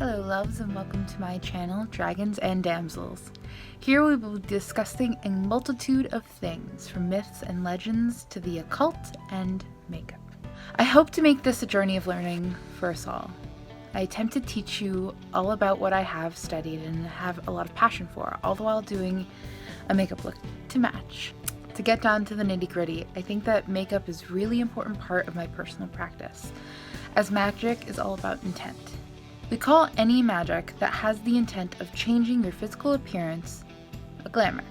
Hello loves and welcome to my channel, Dragons and Damsels. Here we will be discussing a multitude of things, from myths and legends to the occult and makeup. I hope to make this a journey of learning for us all. I attempt to teach you all about what I have studied and have a lot of passion for, all the while doing a makeup look to match. To get down to the nitty-gritty, I think that makeup is a really important part of my personal practice, as magic is all about intent. We call any magic that has the intent of changing your physical appearance a glamour.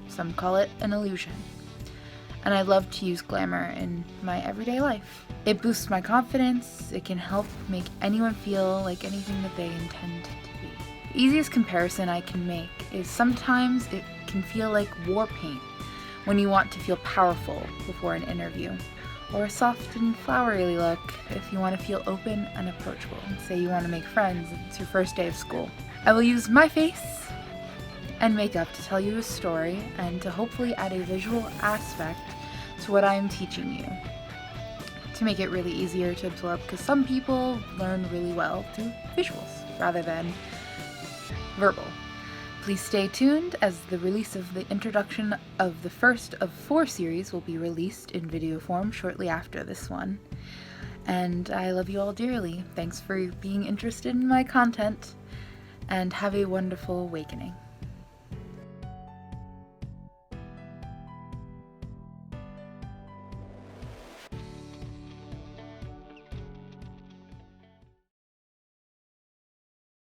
Some call it an illusion. And I love to use glamour in my everyday life. It boosts my confidence, it can help make anyone feel like anything that they intend to be. The easiest comparison I can make is sometimes it can feel like war paint when you want to feel powerful before an interview, or a soft and flowery look if you want to feel open and approachable. Say you want to make friends and it's your first day of school. I will use my face and makeup to tell you a story and to hopefully add a visual aspect to what I am teaching you, to make it really easier to absorb, because some people learn really well through visuals rather than verbal. Please stay tuned, as the release of the introduction of the first of 4 series will be released in video form shortly after this one. And I love you all dearly. Thanks for being interested in my content, and have a wonderful awakening.